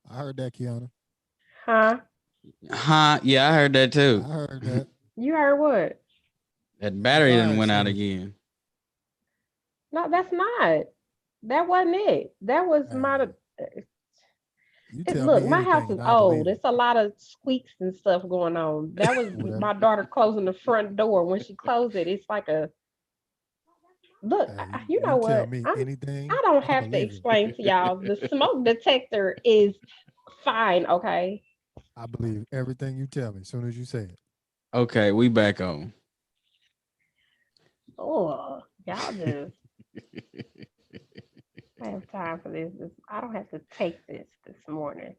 I heard that, Kiana. Huh? Huh? Yeah, I heard that I too. heard that. You heard what? That The battery didn't fire went out extinguisher. again. No, that's not. That wasn't it. That was my. Man, you It, tell look, me my house anything is and I old. believe it. It's a lot of squeaks and stuff going on. That was Well, my daughter closing the front door. When she closed it, it's like a look. hey, You know you tell what? me I anything, don't I have to believe it. explain to y'all. The smoke detector is fine. Okay. I believe everything you tell me as soon as you say it. Okay, we back on. Oh, y'all just I have time for this. I don't have to take this morning.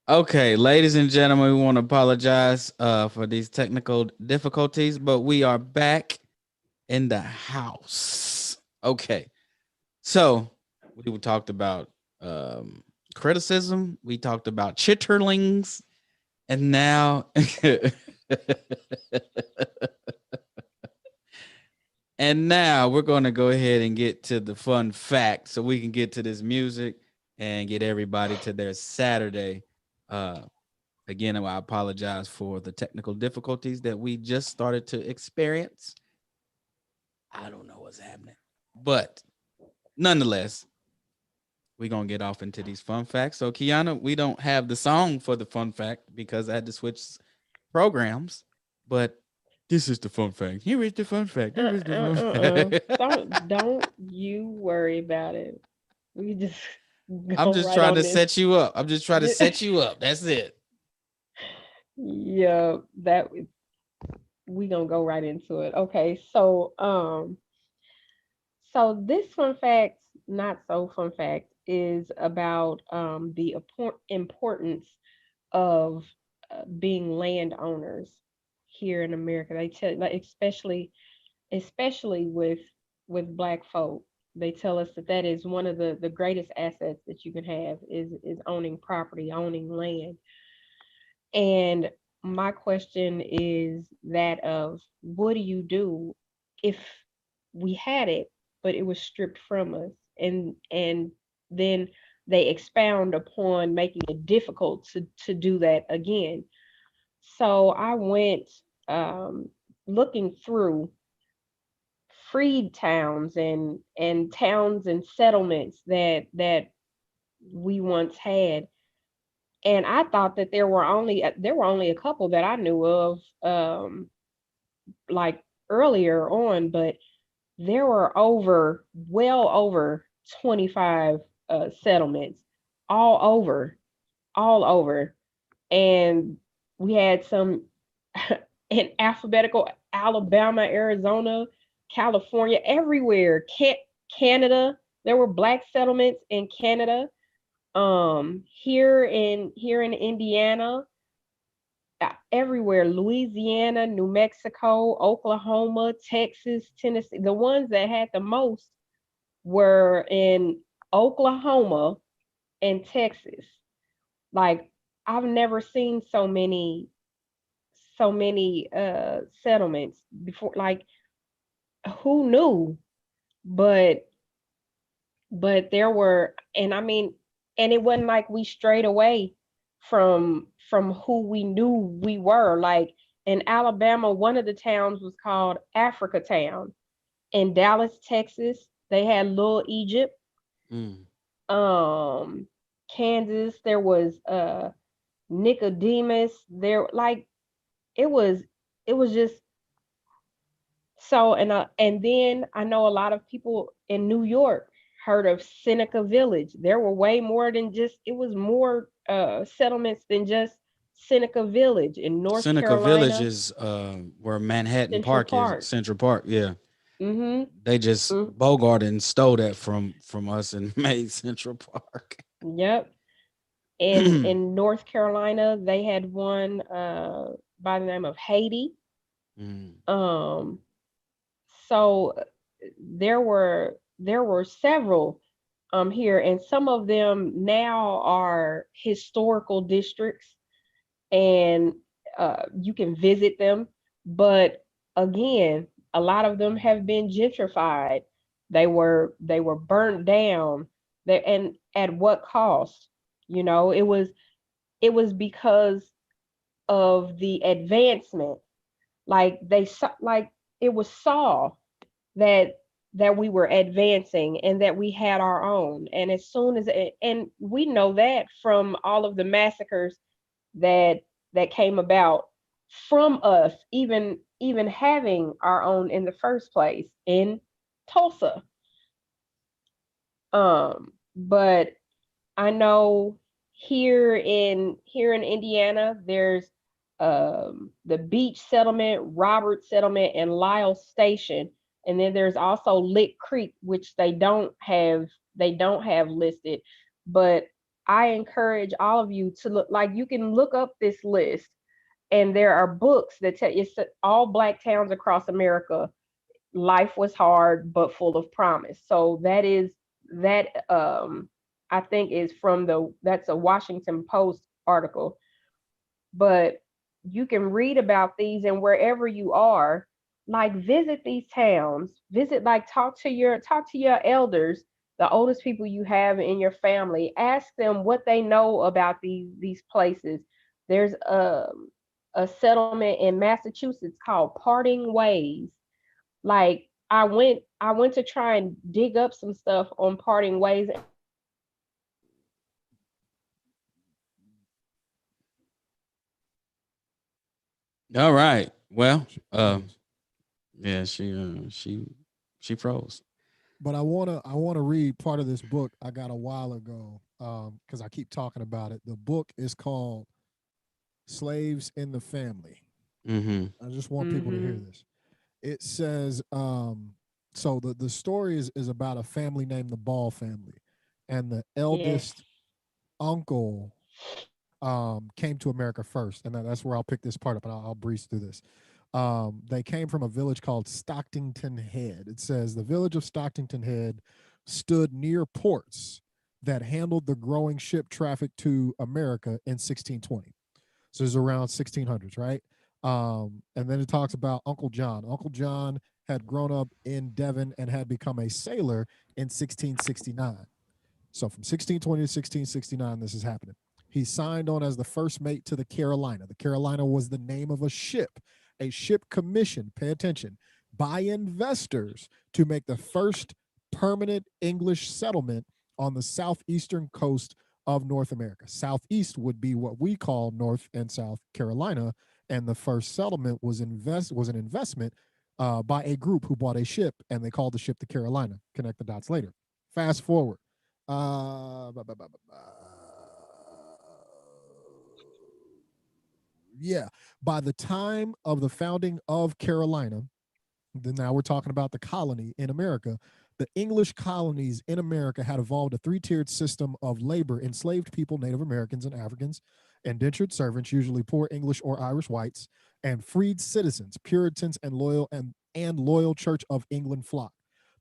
Okay, ladies and gentlemen, we want to apologize for these technical difficulties, but we are back in the house. Okay, so we talked about criticism, we talked about chitterlings, and now and now we're going to go ahead and get to the fun fact so we can get to this music and get everybody to their Saturday. Uh, Again, I apologize for the technical difficulties that we just started to experience. I don't know what's happening, but nonetheless, we're going to get off into these fun facts. So, Kiana, we don't have the song for the fun fact because I had to switch programs, but this is the fun fact. Here is the fun fact. Here is the fun fact. Don't you worry about it. We just I'm go just right trying on to this. set you up. I'm just trying to set you up. That's it. Yeah, that we gonna go right into it. Okay, so this fun fact, not so fun fact, is about the importance of being landowners here in America. They tell, like, especially with Black folk, they tell us that that is one of the greatest assets that you can have is owning property, owning land. And my question is that of what do you do if we had it, but it was stripped from us? And then they expound upon making it difficult to do that again. So I went um, looking through freed towns and towns and settlements that we once had, and I thought that there were only a couple that I knew of, like earlier on, but there were well over 25 settlements all over, all over, and we had some in alphabetical Alabama, Arizona, California, everywhere. Canada, there were black settlements in Canada. Here in Indiana, everywhere, Louisiana, New Mexico, Oklahoma, Texas, Tennessee. The ones that had the most were in Oklahoma and Texas. Like, I've never seen so many settlements before. Like, who knew? But there were, and I mean, and it wasn't like we strayed away from who we knew we were. Like, in Alabama, one of the towns was called Africa Town. In Dallas, Texas, they had Little Egypt. Mm. um Kansas, there was Nicodemus. There, like, it was it was just so. And then I know a lot of people in New York heard of Seneca Village. There were way more than just, it was more settlements than just Seneca Village in North Seneca Village Carolina, is where Manhattan Central Park is, Park. Central Park. Yeah. Mm-hmm. They just Mm, Bogart and stole that from us and made Central Park. yep. In North Carolina, they had one by the name of Haiti. Mm. Um, so there were several here, and some of them now are historical districts, and you can visit them. But again, a lot of them have been gentrified. They were burnt down. They, and at what cost? You know, it was because of the advancement. Like they saw, like it was saw that we were advancing and that we had our own. And as soon as and we know that from all of the massacres that came about from us even having our own in the first place in Tulsa. But I know here in Indiana, there's the Beach Settlement, Robert Settlement, and Lyle Station, and then there's also Lick Creek, which they don't have listed. But I encourage all of you to look. Like, you can look up this list, and there are books that tell you all Black towns across America. Life was hard but full of promise. So that I think is from that's a Washington Post article. But you can read about these, and wherever you are, like, visit these towns, visit, like, talk to your elders, the oldest people you have in your family. Ask them what they know about these places. There's a settlement in Massachusetts called Parting Ways. Like, I went to try and dig up some stuff on Parting Ways. All right. Well, She yeah, she froze. But I wanna read part of this book I got a while ago, because I keep talking about it. The book is called Slaves in the Family. Mm-hmm. I just want people to hear Mhm. this. It says, so the story is about a family named the Ball family, and the Yes. eldest uncle came to America first, and that's where I'll pick this part up, and I'll breeze through this. They came from a village called Stocktington Head. It says the village of Stocktington Head stood near ports that handled the growing ship traffic to America in 1620. So it's around 1600s, right? And then it talks about Uncle John. Uncle John had grown up in Devon and had become a sailor in 1669. So from 1620 to 1669, this is happening. He signed on as the first mate to the Carolina. The Carolina was the name of a ship commissioned, pay attention, by investors to make the first permanent English settlement on the southeastern coast of North America. Southeast would be what we call North and South Carolina, and the first settlement was an investment by a group who bought a ship, and they called the ship the Carolina. Connect the dots later. Fast forward. Bu- bu- bu- bu- yeah. By the time of the founding of Carolina, then now we're talking about the colony in America. The English colonies in America had evolved a three-tiered system of labor: enslaved people, Native Americans and Africans, indentured servants, usually poor English or Irish whites, and freed citizens, Puritans, and loyal Church of England flock.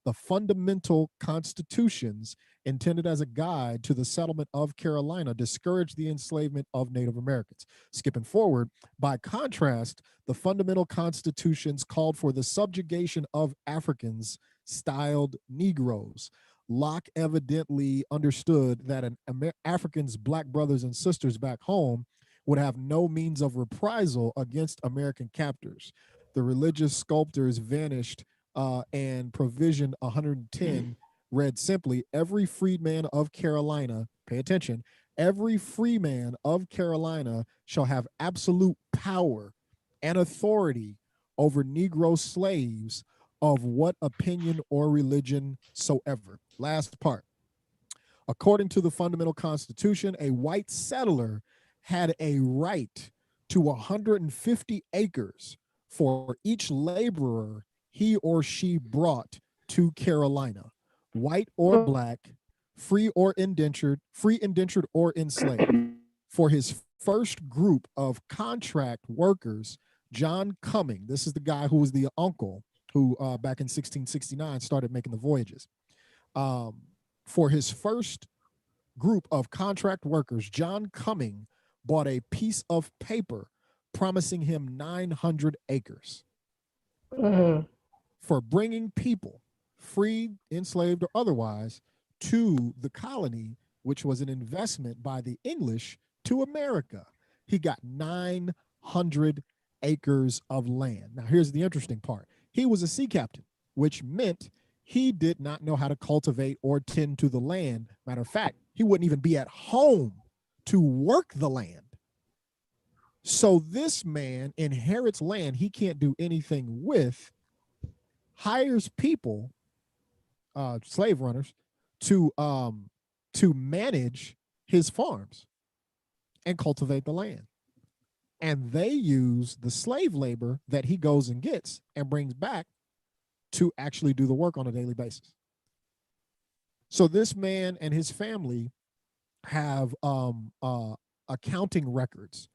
The fundamental constitutions intended as a guide to the settlement of Carolina discouraged the enslavement of Native Americans. Skipping forward, by contrast, the fundamental constitutions called for the subjugation of Africans, styled Negroes. Locke evidently understood that Africans, black brothers and sisters back home, would have no means of reprisal against American captors. The religious sculptors vanished, and provision 110 read simply, every freedman of Carolina, pay attention, every freeman of Carolina shall have absolute power and authority over Negro slaves of what opinion or religion soever. Last part. According to the fundamental constitution, a white settler had a right to 150 acres for each laborer he or she brought to Carolina, white or black, free indentured or enslaved. For his first group of contract workers, John Cumming, this is the guy who was the uncle who back in 1669 started making the voyages. Um, for his first group of contract workers, John Cumming bought a piece of paper promising him 900 acres Mhm. for bringing people, freed, enslaved, or otherwise, to the colony which was an investment by the English to America. He got 900 acres of land. Now, here's the interesting part. He was a sea captain, which meant he did not know how to cultivate or tend to the land. Matter of fact, he wouldn't even be at home to work the land. So this man inherits land he can't do anything with, hires people, slave runners, to manage his farms and cultivate the land. And they use the slave labor that he goes and gets and brings back to actually do the work on a daily basis. So this man and his family have accounting records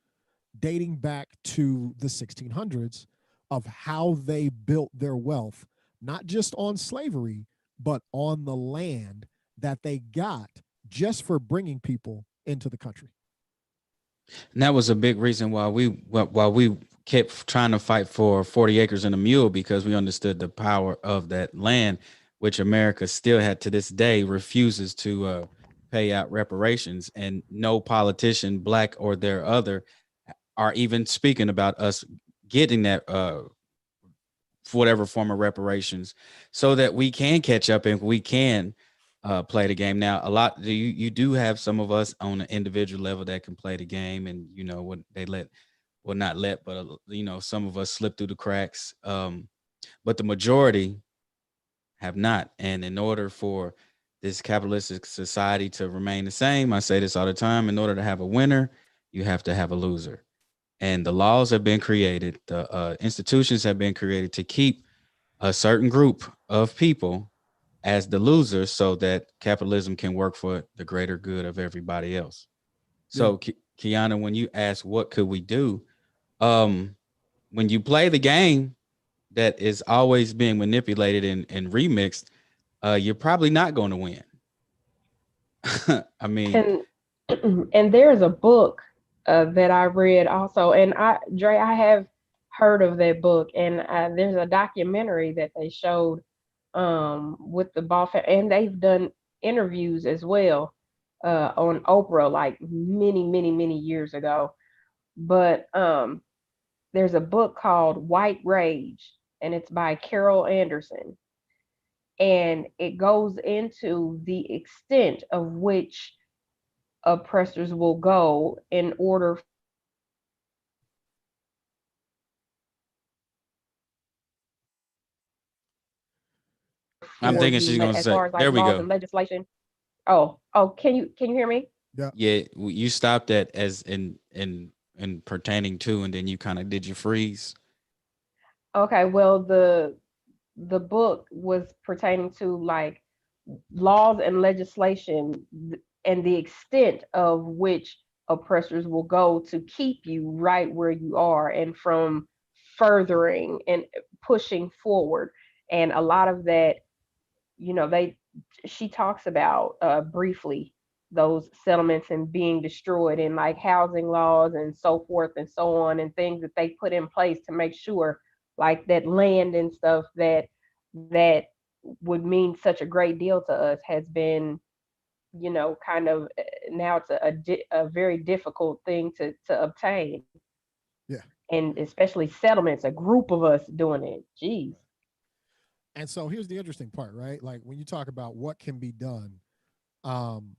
dating back to the 1600s of how they built their wealth, not just on slavery, but on the land that they got just for bringing people into the country. And that was a big reason why we kept trying to fight for 40 acres and a mule, because we understood the power of that land, which America still had to this day refuses to pay out reparations. And no politician, black or their other, are even speaking about us getting that for whatever form of reparations, so that we can catch up and we can play the game. Now, a lot you do have some of us on an individual level that can play the game, and you know what they let, well, not let, but you know, some of us slip through the cracks. But the majority have not. And in order for this capitalistic society to remain the same, I say this all the time: in order to have a winner, you have to have a loser. And the laws have been created, the institutions have been created to keep a certain group of people as the losers, so that capitalism can work for the greater good of everybody else. So, Kiana, when you ask what could we do, when you play the game that is always being manipulated and remixed, you're probably not going to win. I mean, And and there's a book that I read also, and I have heard of that book, and there's a documentary that they showed with the and they've done interviews as well on Oprah, like many years ago. But there's a book called White Rage, and it's by Carol Anderson, and it goes into the extent of which oppressors will go in order I'm Yeah. for thinking she's the going to as say, far as like there we laws go. and legislation. Oh, can you hear me? Yeah. Yeah, you stopped at as in pertaining to, and then you kind of did you freeze. Okay, well, the book was pertaining to like laws and legislation and the extent of which oppressors will go to keep you right where you are and from furthering and pushing forward. And a lot of that, they she talks about briefly those settlements and being destroyed, and like housing laws and so forth and so on, and things that they put in place to make sure like that land and stuff that would mean such a great deal to us has been, kind of now it's a very difficult thing to obtain, Yeah. and especially settlements, a group of us doing it. Jeez. And so here's the interesting part, right? Like when you talk about what can be done, um,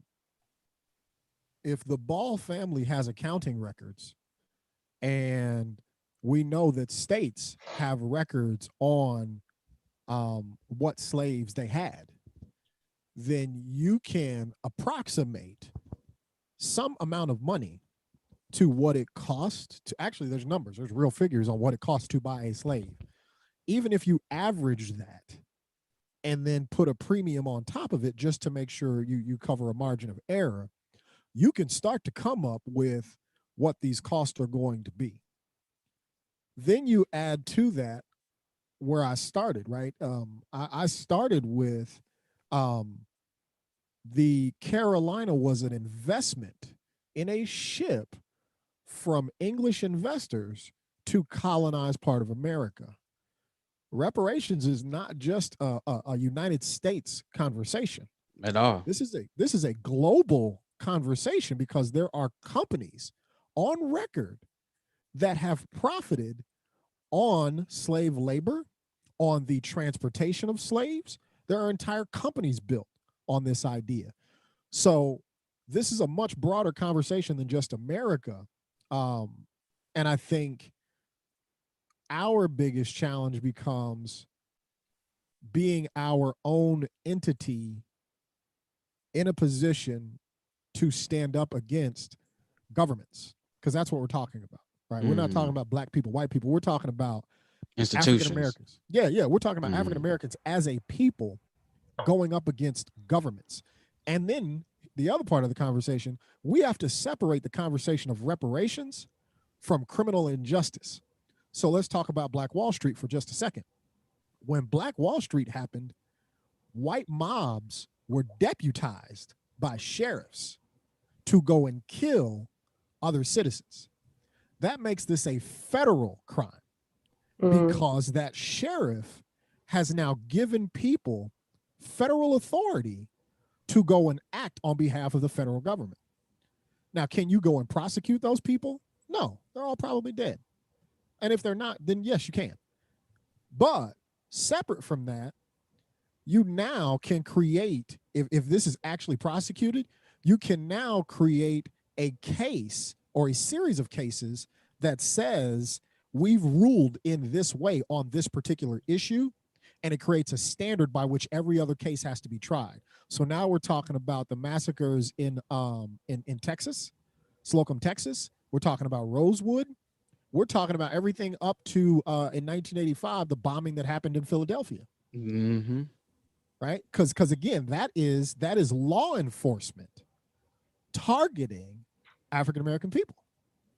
if the Ball family has accounting records, and we know that states have records on what slaves they had, then you can approximate some amount of money to what it costs to actually, there's numbers, there's real figures on what it costs to buy a slave. Even if you average that and then put a premium on top of it just to make sure you cover a margin of error, you can start to come up with what these costs are going to be. Then you add to that where I started, right? I started with um, the Carolina was an investment in a ship from English investors to colonize part of America. Reparations is not just a United States conversation. at all. This is a global conversation because there are companies on record that have profited on slave labor, on the transportation of slaves. There are entire companies built on this idea. So this is a much broader conversation than just America. And I think our biggest challenge becomes being our own entity in a position to stand up against governments, because that's what we're talking about, right? We're not talking about black people, white people. We're talking about African Institutions. Americans. Yeah, we're talking about African Americans as a people going up against governments. And then the other part of the conversation, we have to separate the conversation of reparations from criminal injustice. So let's talk about Black Wall Street for just a second. When Black Wall Street happened, white mobs were deputized by sheriffs to go and kill other citizens. That makes this a federal crime because that sheriff has now given people federal authority to go and act on behalf of the federal government. Now, can you go and prosecute those people? No, they're all probably dead. And if they're not, then yes, you can. But separate from that, you now can create, if this is actually prosecuted, you can now create a case or a series of cases that says we've ruled in this way on this particular issue, and it creates a standard by which every other case has to be tried. So now we're talking about the massacres in Texas, Slocum, Texas. We're talking about Rosewood. We're talking about everything up to in 1985, the bombing that happened in Philadelphia. Mm-hmm. Right? Because again, that is law enforcement targeting African American people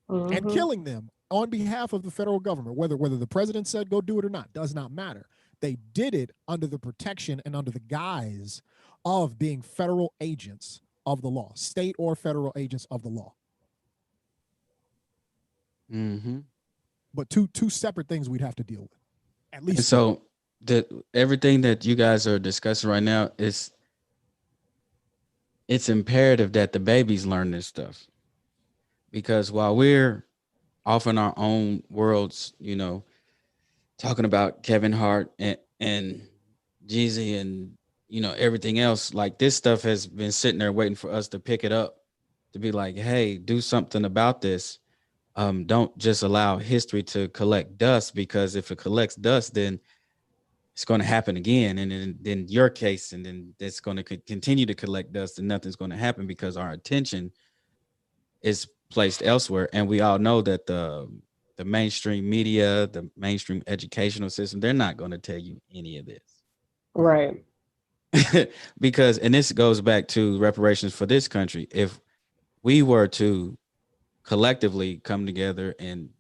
and killing them on behalf of the federal government. Whether the president said go do it or not does not matter. They did it under the protection and under the guise of being federal agents of the law, state or federal agents of the law. Mm-hmm. But two separate things we'd have to deal with, at least. And so everything that you guys are discussing right now it's imperative that the babies learn this stuff, because while we're off in our own worlds, talking about Kevin Hart and Jeezy and everything else, like this stuff has been sitting there waiting for us to pick it up, to be like, hey, do something about this. Don't just allow history to collect dust, because if it collects dust, then it's going to happen again, and then your case, and then it's going to continue to collect dust, and nothing's going to happen because our attention is placed elsewhere. And we all know that the mainstream media, the mainstream educational system, they're not going to tell you any of this. Right. Because, and this goes back to reparations for this country. If we were to collectively come together and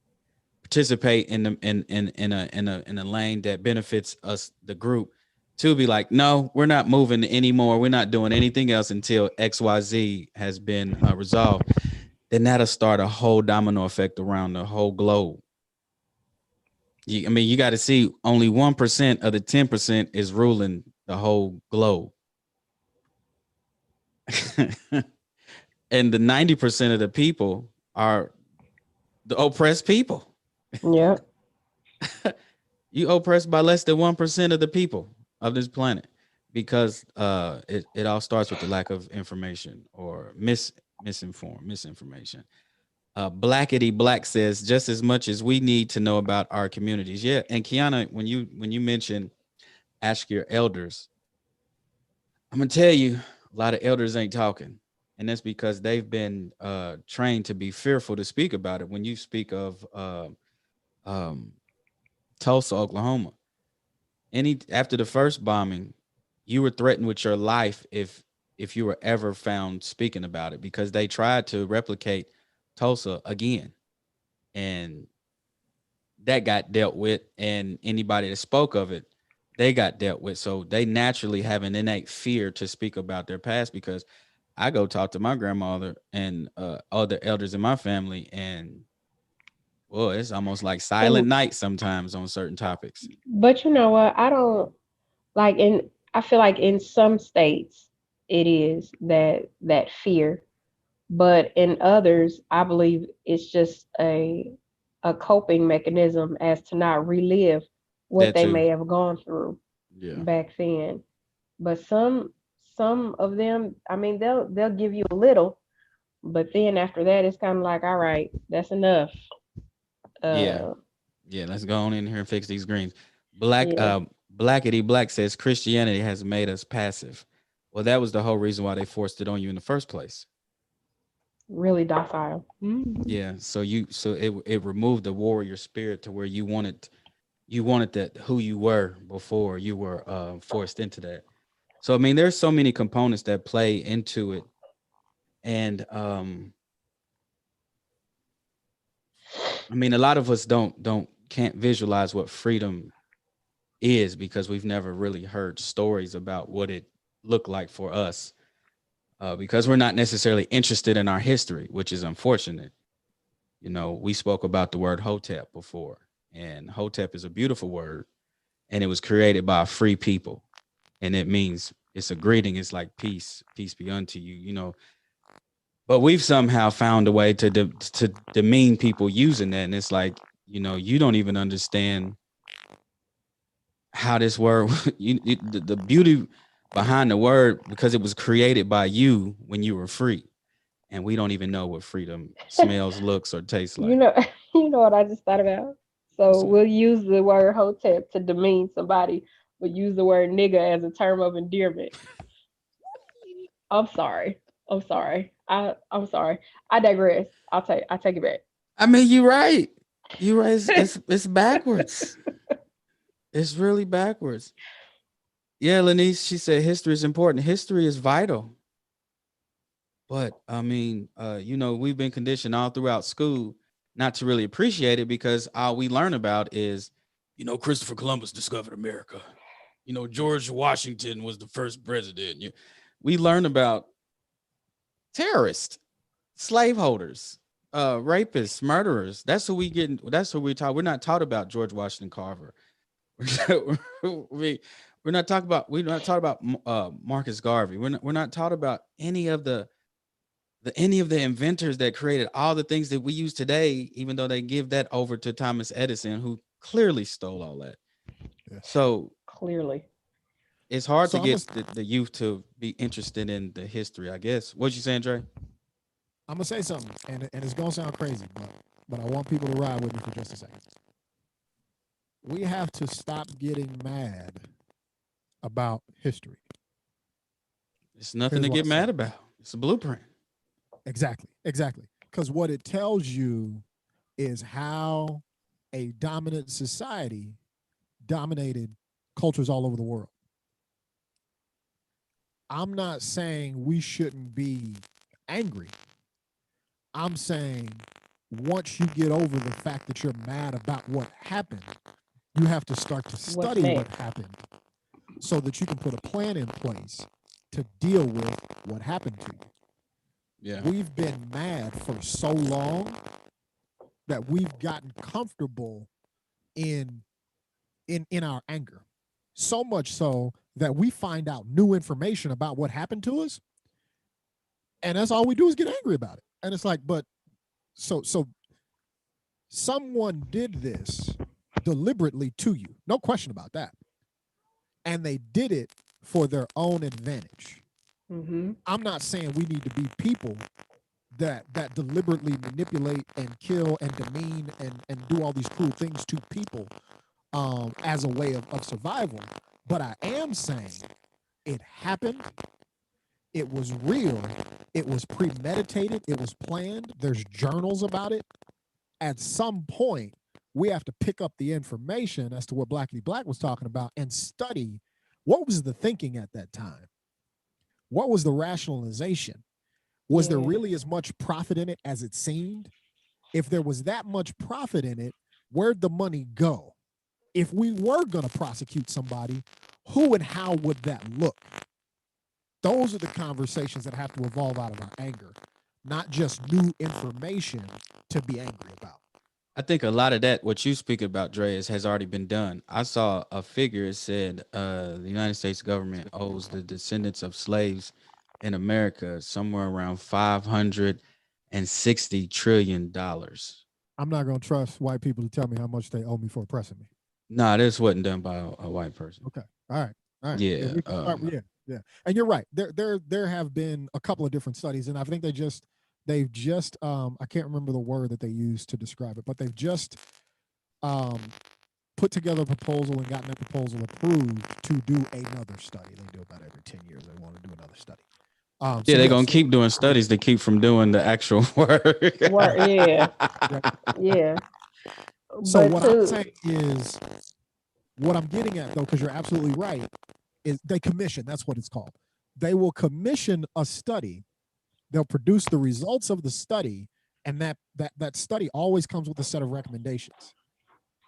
participate in a lane that benefits us, the group, to be like, no, we're not moving anymore, we're not doing anything else until XYZ has been resolved, then that'll start a whole domino effect around the whole globe. You got to see only 1% of the 10% is ruling the whole globe. And the 90% of the people are the oppressed people. Yeah. You oppressed by less than 1% of the people of this planet, because it all starts with the lack of information or misinformation. Blackity Black says, just as much as we need to know about our communities. Yeah. And Kiana, when you mention ask your elders, I'm gonna tell you, a lot of elders ain't talking. And that's because they've been trained to be fearful to speak about it. When you speak of Tulsa, Oklahoma, after the first bombing, you were threatened with your life if you were ever found speaking about it, because they tried to replicate Tulsa again, and that got dealt with, and anybody that spoke of it, they got dealt with. So they naturally have an innate fear to speak about their past, because I go talk to my grandmother and other elders in my family, and well, it's almost like silent night sometimes on certain topics. But you know what? I don't like I feel like in some states it is that fear. But in others, I believe it's just a coping mechanism as to not relive what That they too. may have gone through Yeah. back then. But some of them, I mean, they'll give you a little, but then after that, it's kind of like, all right, that's enough. Yeah. Uh, Yeah. Let's go on in here and fix these greens. Black yeah, Blackity Black says Christianity has made us passive. Well, that was the whole reason why they forced it on you in the first place. really docile. Yeah. So it removed the warrior spirit to where you wanted that who you were before you were forced into that. So I mean, there's so many components that play into it, and I mean, a lot of us don't can't visualize what freedom is because we've never really heard stories about what it looked like for us. Because we're not necessarily interested in our history, which is unfortunate. You know, we spoke about the word Hotep before, and Hotep is a beautiful word, and it was created by a free people, and it means it's a greeting. It's like peace, peace be unto you. You know, but we've somehow found a way to demean people using that, and it's like, you know, you don't even understand how this word the beauty behind the word because it was created by you when you were free, and we don't even know what freedom smells, looks, or tastes You like. know, you know what I just thought about. What's So that? we'll use the word hotep to demean somebody, but use the word nigga as a term of endearment. I'm sorry. I'm sorry. I'm sorry. I digress. I take it back. I mean, you're right. You're right. It's backwards. It's really backwards. Yeah, Lenice, she said history is important. History is vital. But I mean, you know, we've been conditioned all throughout school not to really appreciate it because all we learn about is, you know, Christopher Columbus discovered America. You know, George Washington was the first president. We learn about terrorists, slaveholders, rapists, murderers. That's who we get. That's who we taught. We're not taught about George Washington Carver. we we're not talking about. We're not taught about Marcus Garvey. We're not taught about any of the inventors that created all the things that we use today, even though they give that over to Thomas Edison, who clearly stole all that. Yeah. So Clearly. it's hard So to I'm gonna get the youth to be interested in the history, I guess. What you saying, Dre? I'm gonna say something, and it's gonna sound crazy, but I want people to ride with me for just a second. We have to stop getting mad about history. It's nothing Here's to why I get say mad it. about. It's a blueprint. Exactly. Because what it tells you is how a dominant society dominated cultures all over the world. I'm not saying we shouldn't be angry. I'm saying once you get over the fact that you're mad about what happened, you have to start to What's study what next? happened so that you can put a plan in place to deal with what happened to you. Yeah. We've been mad for so long that we've gotten comfortable in in our anger. So much so that we find out new information about what happened to us, and that's all we do is get angry about it. And it's like, but so someone did this deliberately to you. No question about that. And they did it for their own advantage. Mm-hmm. I'm not saying we need to be people that deliberately manipulate and kill and demean and do all these cruel things to people as a way of survival. But I am saying it happened. It was real. It was premeditated. It was planned. There's journals about it. At some point, we have to pick up the information as to what Blackity Black was talking about and study what was the thinking at that time. What was the rationalization? Was there Yeah. really as much profit in it as it seemed? If there was that much profit in it, where'd the money go? If we were going to prosecute somebody, who and how would that look? Those are the conversations that have to evolve out of our anger, not just new information to be angry about. I think a lot of that, what you speak about, Dre, has already been done. I saw a figure. It said the United States government owes the descendants of slaves in America somewhere around $560 trillion. I'm not gonna trust white people to tell me how much they owe me for oppressing me. Nah, this wasn't done by a white person. Okay. All right. All right. Yeah. We can start. Yeah. Yeah. And you're right. There have been a couple of different studies, and I think they've just I can't remember the word that they used to describe it, but they've just um put together a proposal and gotten that proposal approved to do another study. They do about every 10 years. They want to do another study. Yeah, So they're yes, gonna keep doing studies to keep from doing the actual work. Yeah, yeah. yeah. So But what I'm to saying is, what I'm getting at though, because you're absolutely right, is they commission. That's what it's called. They will commission a study. They'll produce the results of the study, and that study always comes with a set of recommendations.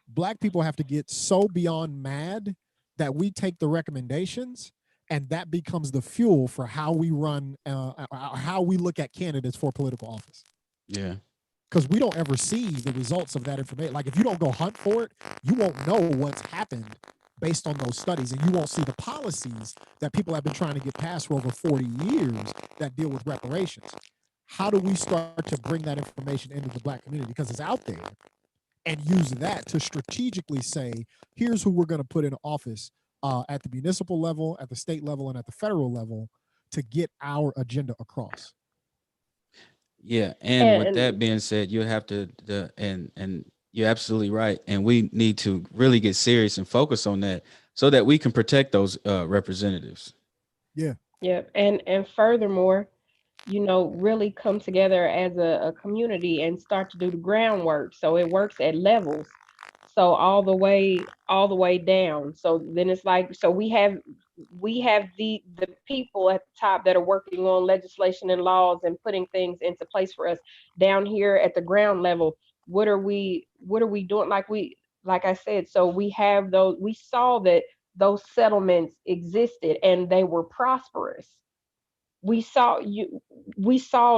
Black people have to get so beyond mad that we take the recommendations, and that becomes the fuel for how we run, how we look at candidates for political office. Yeah. Because we don't ever see the results of that information. Like if you don't go hunt for it, you won't know what's happened based on those studies, and you won't see the policies that people have been trying to get passed for over 40 years that deal with reparations. How do we start to bring that information into the Black community, because it's out there, and use that to strategically say, here's who we're going to put in office at the municipal level, at the state level, and at the federal level to get our agenda across. Yeah, and with that and being said, you have to and you're absolutely right, and we need to really get serious and focus on that so that we can protect those representatives. Yeah. yeah, and furthermore, really come together as a community and start to do the groundwork. So it works at levels. So all the way down. So then it's like, so we have the people at the top that are working on legislation and laws and putting things into place for us down here at the ground level. What are we doing? Like I said, so we saw that those settlements existed and they were prosperous. We saw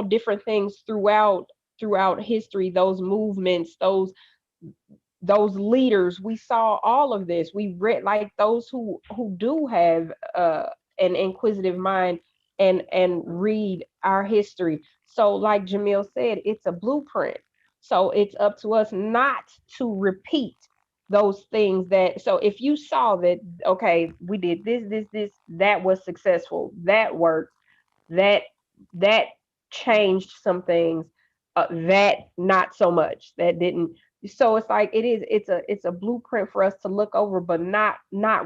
different things throughout history, those movements, those leaders. We saw all of this. We read, like, those who do have an inquisitive mind and read our history. So like Jamil said, it's a blueprint. So it's up to us not to repeat those things. That so if you saw that, okay, we did this, that was successful, that worked, that that changed some things, that not so much, that didn't. So it's like, it's a blueprint for us to look over, but not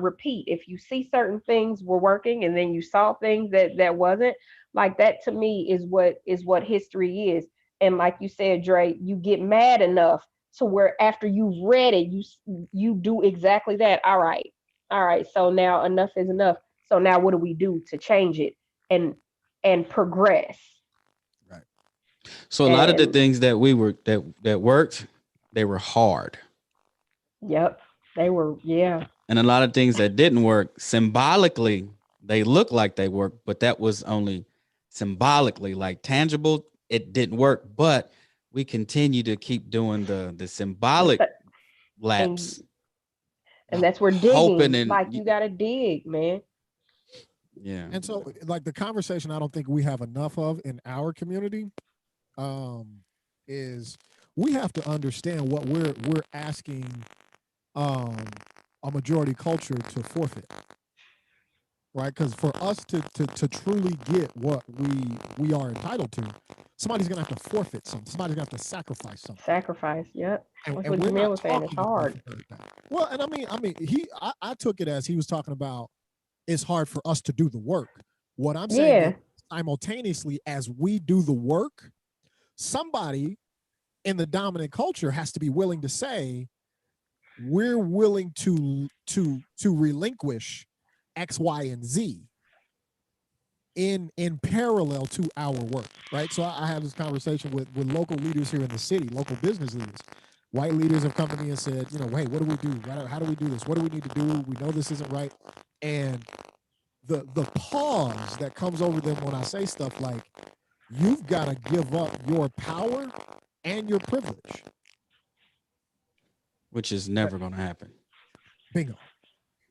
repeat. If you see certain things were working and then you saw things that wasn't, like, that to me is what history is. And like you said, Dre, you get mad enough to where after you've read it, you do exactly that. All right, so now enough is enough. So now what do we do to change it and progress? Right. So a lot of the And things that worked, they were hard. yep, they were, yeah. And a lot of things that didn't work, symbolically, they look like they worked, but that was only symbolically. Like tangible, it didn't work, but we continue to keep doing the The symbolic th- laps, and and that's where hoping digging, and like, you gotta dig, man. yeah. And so, like, the conversation I don't think we have enough of in our community is we have to understand what we're asking um, a majority culture to forfeit, right? Because for us to truly get what we are entitled to, somebody's gonna have to forfeit something. Somebody's gonna have to sacrifice something, Sacrifice, yep. That's and what we're Jamil not was saying. It's talking about hard. that. Well, and I mean, I took it as he was talking about it's hard for us to do the work. What I'm saying is, Yeah. simultaneously, as we do the work, somebody in the dominant culture has to be willing to say, we're willing to relinquish X, Y, and Z in parallel to our work, right? So I have this conversation with local leaders here in the city, local business leaders. White leaders have come to me and said, hey, what do we do? How do we do this? What do we need to do? We know this isn't right. And the pause that comes over them when I say stuff like, you've got to give up your power and your privilege. Which is never gonna happen. Bingo.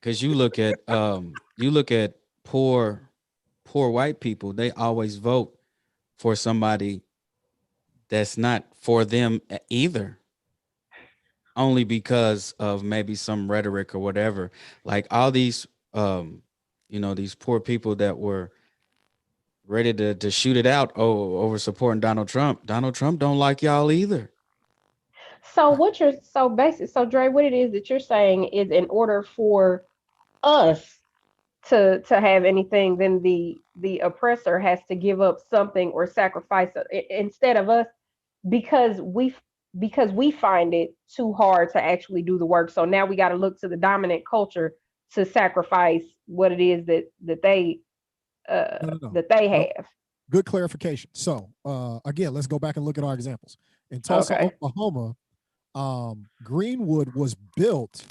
Because you look at poor poor white people, they always vote for somebody that's not for them either, only because of maybe some rhetoric or whatever. Like all these, these poor people that were ready to shoot it out over supporting Donald Trump. Donald Trump don't like y'all either. So what you're so basic. So Dre, what it is that you're saying is, in order for us to have anything, then the oppressor has to give up something or sacrifice instead of us, because we find it too hard to actually do the work. So now we got to look to the dominant culture to sacrifice what it is that they No. that they No. have. Good clarification. So again, let's go back and look at our examples. In Tulsa, Okay. Oklahoma, Greenwood was built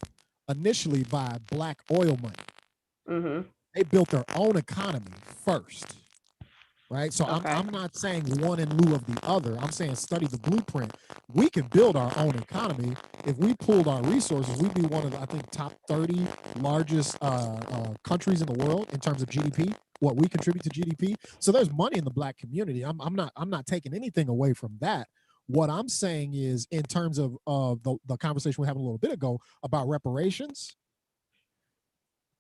initially by black oil money. Mm-hmm. They built their own economy first, right? So Okay. I'm not saying one in lieu of the other. I'm saying study the blueprint. We can build our own economy. If we pooled our resources, we'd be one of the, I think, top 30 largest countries in the world in terms of GDP, what we contribute to GDP. So there's money in the black community. I'm not taking anything away from that. What I'm saying is, in terms of the conversation we had a little bit ago about reparations,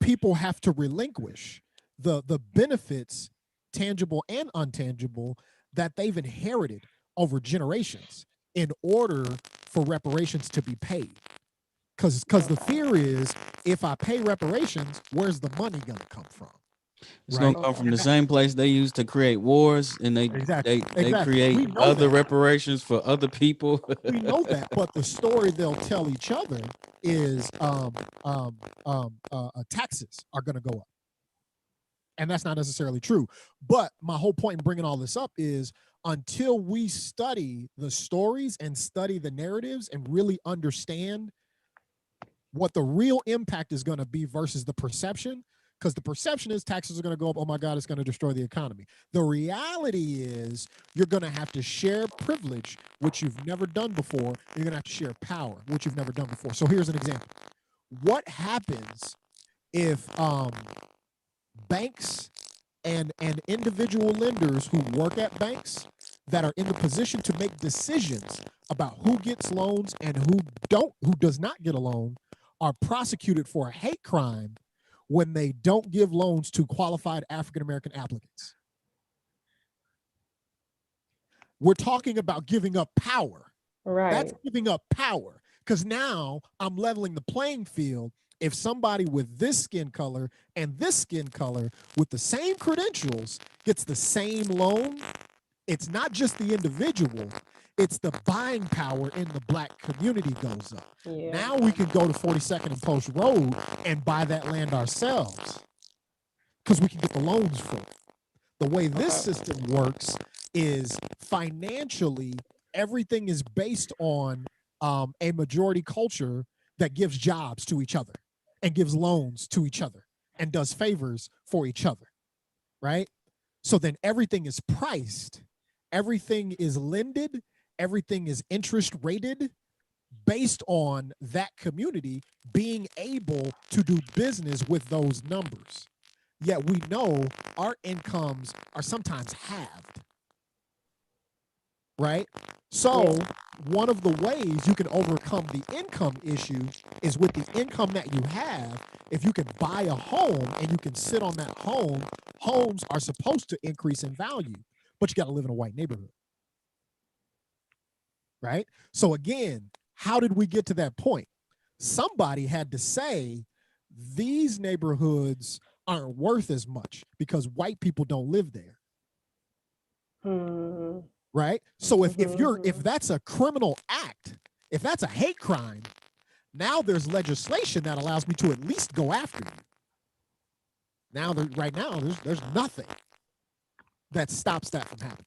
people have to relinquish the benefits, tangible and untangible, that they've inherited over generations in order for reparations to be paid. Because the fear is, if I pay reparations, where's the money going to come from? It's gonna Right? come from the Okay. same place they used to create wars, and Exactly. they create We know other that. reparations for other people. We know that, but the story they'll tell each other is taxes are going to go up. And that's not necessarily true. But my whole point in bringing all this up is, until we study the stories and study the narratives and really understand what the real impact is going to be versus the perception, because the perception is taxes are going to go up. Oh my God, it's going to destroy the economy. The reality is, you're going to have to share privilege, which you've never done before. You're going to have to share power, which you've never done before. So here's an example. What happens if banks and individual lenders who work at banks that are in the position to make decisions about who gets loans and who does not get a loan, are prosecuted for a hate crime when they don't give loans to qualified African American applicants? We're talking about giving up power. That's Right. giving up power, because now I'm leveling the playing field. If somebody with this skin color and this skin color with the same credentials gets the same loan, it's not just the individual, it's the buying power in the black community goes up. Yeah. Now we can go to 42nd and Post Road and buy that land ourselves because we can get the loans for it. The way this system works is, financially, everything is based on a majority culture that gives jobs to each other and gives loans to each other and does favors for each other, right? So then everything is priced, everything is lended, everything is interest rated based on that community being able to do business with those numbers. Yet we know our incomes are sometimes halved, right? So one of the ways you can overcome the income issue is, with the income that you have, if you can buy a home and you can sit on that home, homes are supposed to increase in value, but you got to live in a white neighborhood, right? So again, how did we get to that point? Somebody had to say, these neighborhoods aren't worth as much because white people don't live there. Right? So if that's a criminal act, if that's a hate crime, now there's legislation that allows me to at least go after you. Now, right now, there's nothing that stops that from happening.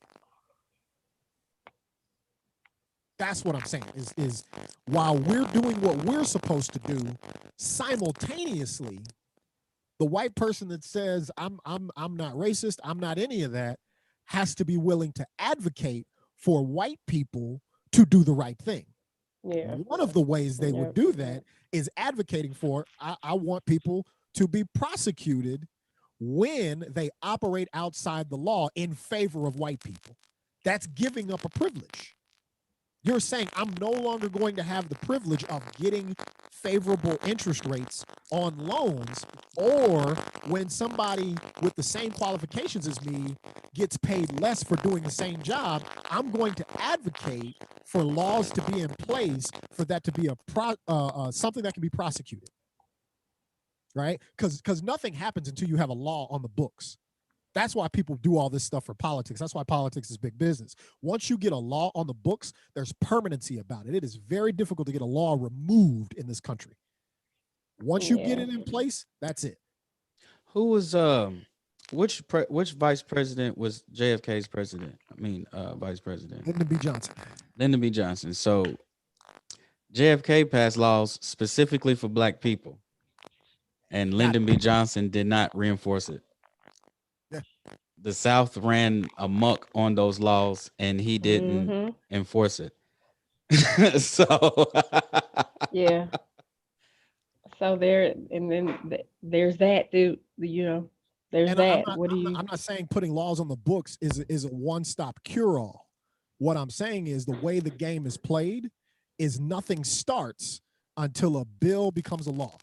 That's what I'm saying, is while we're doing what we're supposed to do, simultaneously, the white person that says I'm not racist, I'm not any of that, has to be willing to advocate for white people to do the right thing. Yeah. One of the ways they would do that is advocating for, I want people to be prosecuted when they operate outside the law in favor of white people. That's giving up a privilege. You're saying I'm no longer going to have the privilege of getting favorable interest rates on loans, or when somebody with the same qualifications as me gets paid less for doing the same job, I'm going to advocate for laws to be in place for that to be something that can be prosecuted, right? Because nothing happens until you have a law on the books. That's why people do all this stuff for politics. That's why politics is big business. Once you get a law on the books, there's permanency about it. It is very difficult to get a law removed in this country. Once you get it in place, that's it. Who was which vice president was JFK's president? I mean, vice president. Lyndon B. Johnson. Lyndon B. Johnson. So JFK passed laws specifically for black people, and Lyndon B. Johnson did not reinforce it. Yeah. The South ran amok on those laws, and he didn't enforce it. So yeah. So there, and then there's that, dude. You know, there's And that. I'm not saying putting laws on the books is a one-stop cure-all. What I'm saying is the way the game is played is nothing starts until a bill becomes a law.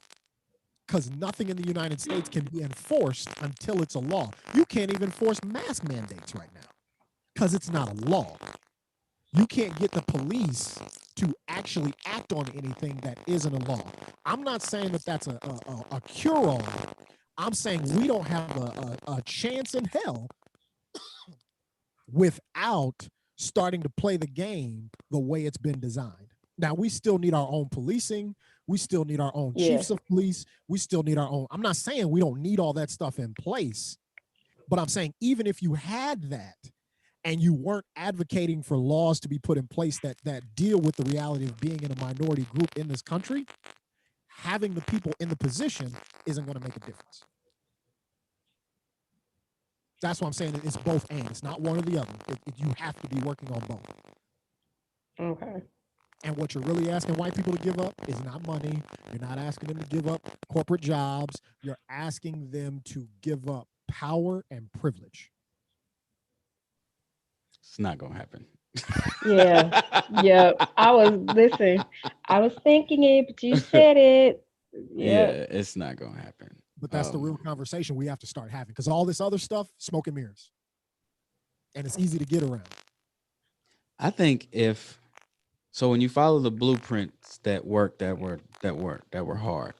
Because nothing in the United States can be enforced until it's a law. You can't even enforce mask mandates right now because it's not a law. You can't get the police to actually act on anything that isn't a law. I'm not saying that that's a cure-all. I'm saying we don't have a chance in hell without starting to play the game the way it's been designed. Now, we still need our own policing. We still need our own chiefs of police. We still need our own. I'm not saying we don't need all that stuff in place, but I'm saying even if you had that and you weren't advocating for laws to be put in place that deal with the reality of being in a minority group in this country, having the people in the position isn't going to make a difference. That's why I'm saying it's both and. It's not one or the other. You have to be working on both. Okay. And what you're really asking white people to give up is not money. You're not asking them to give up corporate jobs. You're asking them to give up power and privilege. it's not gonna happen. Yeah. Yeah. I was thinking it, but you said it. Yeah, Yep. it's not gonna happen. But that's the real conversation we have to start having, because all this other stuff, smoke and mirrors. And it's easy to get around. I think so when you follow the blueprints that were hard,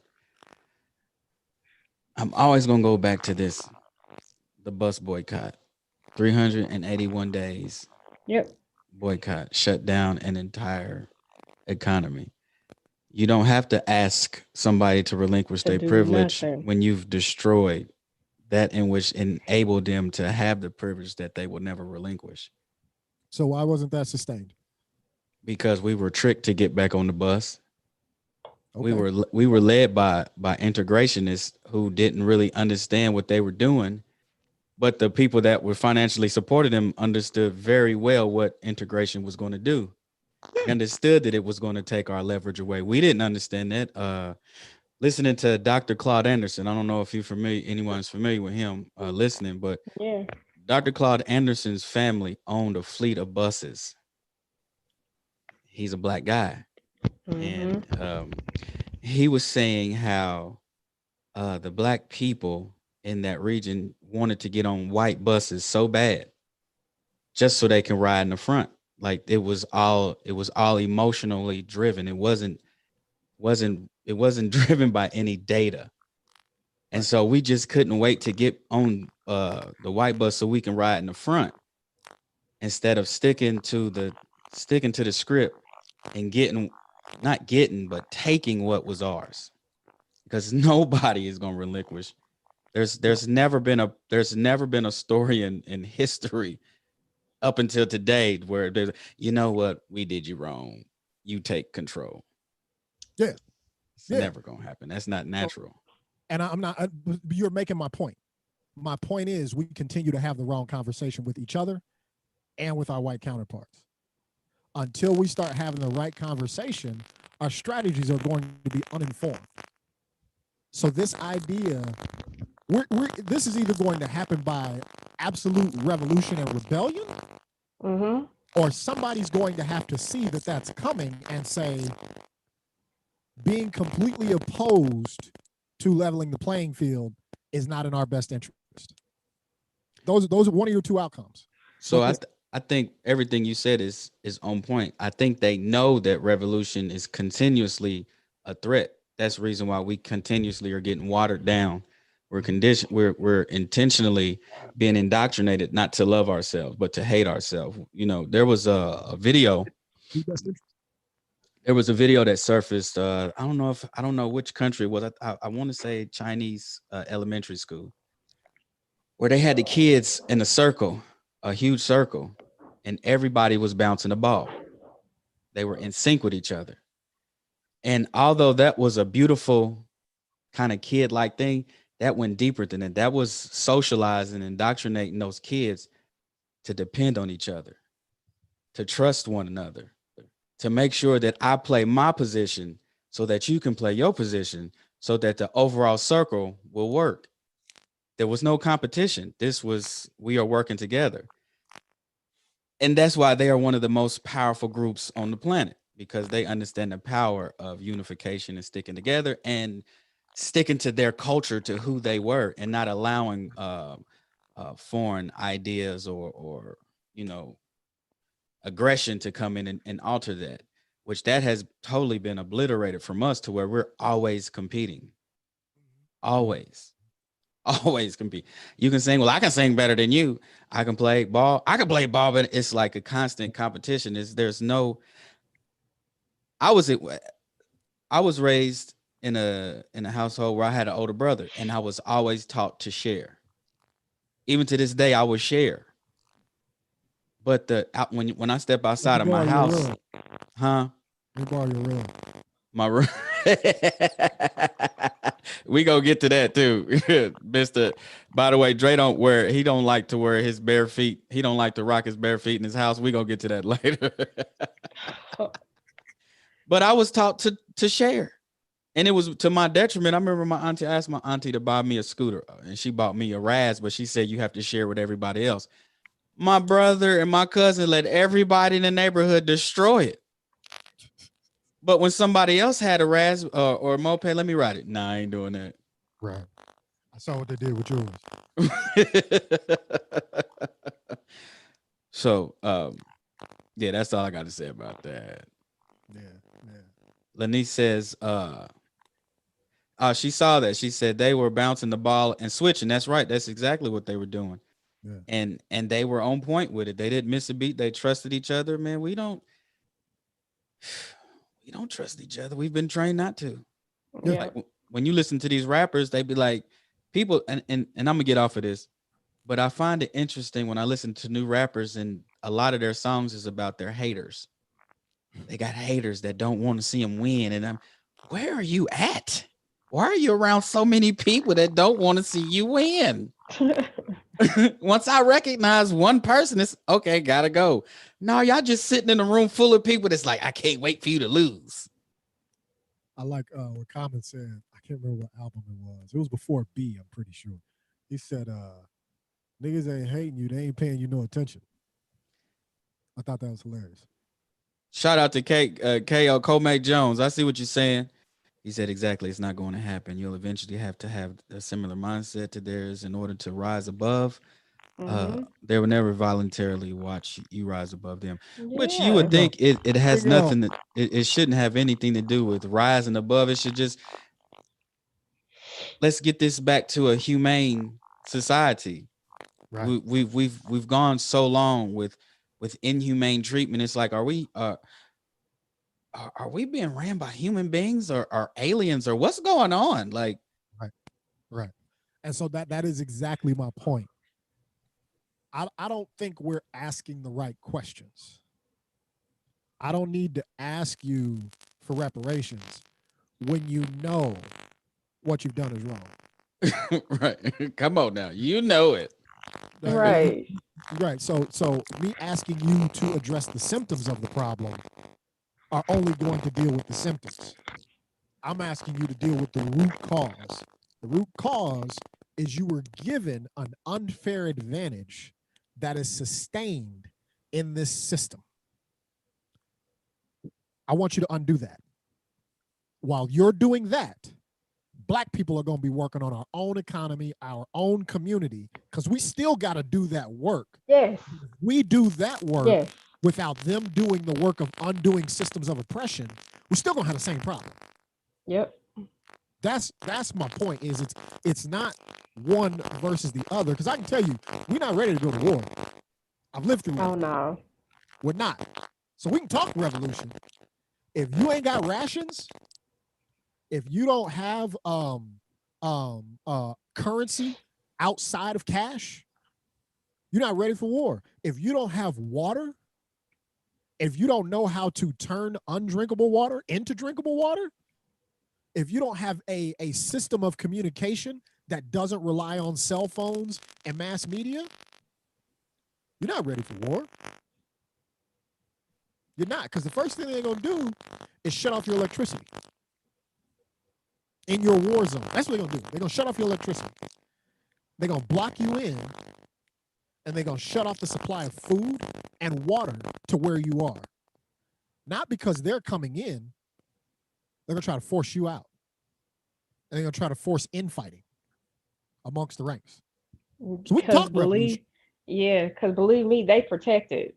I'm always gonna go back to this: the bus boycott, 381 days. Yep. Boycott, shut down an entire economy. You don't have to ask somebody to relinquish their privilege when you've destroyed that in which enabled them to have the privilege that they will never relinquish. So why wasn't that sustained? Because we were tricked to get back on the bus. Okay. We were led by integrationists who didn't really understand what they were doing, but the people that were financially supporting them understood very well what integration was going to do. They understood that it was going to take our leverage away. We didn't understand that. Listening to Dr. Claude Anderson, I don't know if anyone's familiar with him listening, but yeah. Dr. Claude Anderson's family owned a fleet of buses. He's a black guy. And he was saying how the black people in that region wanted to get on white buses so bad just so they can ride in the front. Like it was all emotionally driven. It wasn't driven by any data. And so we just couldn't wait to get on the white bus so we can ride in the front instead of sticking to the script and taking what was ours, because nobody is going to relinquish. There's never been a story in history up until today where there's, you know what, we did you wrong, you take control. Yeah. It's never going to happen. That's not natural. And I'm not, you're making my point. My point is we continue to have the wrong conversation with each other and with our white counterparts. Until we start having the right conversation, our strategies are going to be uninformed. So this idea This is either going to happen by absolute revolution and rebellion, or somebody's going to have to see that that's coming and say, being completely opposed to leveling the playing field is not in our best interest. Those are one of your two outcomes. So I think everything you said is on point. I think they know that revolution is continuously a threat. That's the reason why we continuously are getting watered down. We're intentionally being indoctrinated not to love ourselves, but to hate ourselves. You know, there was a video. There was a video that surfaced. I don't know which country it was. I want to say Chinese elementary school, where they had the kids in a circle, a huge circle, and everybody was bouncing the ball. They were in sync with each other. And although that was a beautiful kind of kid-like thing, that went deeper than that. That was socializing, indoctrinating those kids to depend on each other, to trust one another, to make sure that I play my position so that you can play your position, so that the overall circle will work. There was no competition. We are working together. And that's why they are one of the most powerful groups on the planet, because they understand the power of unification and sticking together and sticking to their culture, to who they were, and not allowing foreign ideas or aggression to come in and alter that, which that has totally been obliterated from us, to where we're always competing. Always compete. You can sing. Well, I can sing better than you. I can play ball. But it's like a constant competition. I was raised in a household where I had an older brother, and I was always taught to share. Even to this day, I would share. But when I step outside of my house, huh? You borrow your room. My room. We gonna get to that too, Mister. By the way, Dre he don't like to wear his bare feet. He don't like to rock his bare feet in his house. We gonna get to that later. But I was taught to share, and it was to my detriment. I remember my auntie asked my auntie to buy me a scooter, and she bought me a Raz, but she said you have to share with everybody else. My brother and my cousin let everybody in the neighborhood destroy it. But when somebody else had a Raz or a moped, let me ride it. Nah, I ain't doing that. Right. I saw what they did with yours. So, yeah, that's all I got to say about that. Yeah. Lanice says, she saw that. She said they were bouncing the ball and switching. That's right. That's exactly what they were doing. Yeah. And they were on point with it. They didn't miss a beat. They trusted each other. Man, we don't trust each other. We've been trained not to. Yeah. Like, when you listen to these rappers, they be like, people, and I'm gonna get off of this, but I find it interesting when I listen to new rappers, and a lot of their songs is about their haters. They got haters that don't want to see them win. And where are you at? Why are you around so many people that don't want to see you win? Once I recognize one person, it's okay, gotta go. No, y'all just sitting in a room full of people that's like, I can't wait for you to lose. I like what Common said. I can't remember what album it was. It was before B, I'm pretty sure. He said, niggas ain't hating you, they ain't paying you no attention. I thought that was hilarious. Shout out to K.O. Comake Jones. I see what you're saying. He said, exactly, it's not going to happen. You'll eventually have to have a similar mindset to theirs in order to rise above. They will never voluntarily watch you rise above them, which you would think it has nothing, it shouldn't have anything to do with rising above. It should just, let's get this back to a humane society. Right. We've gone so long with inhumane treatment. It's like, are we being ran by human beings or aliens, or what's going on? Like, right. And so that is exactly my point. I don't think we're asking the right questions. I don't need to ask you for reparations when you know what you've done is wrong. Right. Come on now. You know it. Right. Right. So me asking you to address the symptoms of the problem are only going to deal with the symptoms. I'm asking you to deal with the root cause. The root cause is you were given an unfair advantage that is sustained in this system. I want you to undo that. While you're doing that, Black people are going to be working on our own economy, our own community, because we still got to do that work. Yes. We do that work Yes. without them doing the work of undoing systems of oppression. We're still going to have the same problem. Yep. That's my point. Is it's not one versus the other, because I can tell you, we're not ready to go to war. I've lived through it. Oh no. We're not. So we can talk revolution. If you ain't got rations, if you don't have currency outside of cash, you're not ready for war. If you don't have water, if you don't know how to turn undrinkable water into drinkable water, if you don't have a system of communication that doesn't rely on cell phones and mass media, you're not ready for war. You're not, because the first thing they're going to do is shut off your electricity in your war zone. That's what they're going to do. They're going to shut off your electricity. They're going to block you in, and they're going to shut off the supply of food and water to where you are. Not because they're coming in. They're going to try to force you out. And they're going to try to force infighting amongst the ranks. So we can talk revolution. Yeah, because believe me, they protected.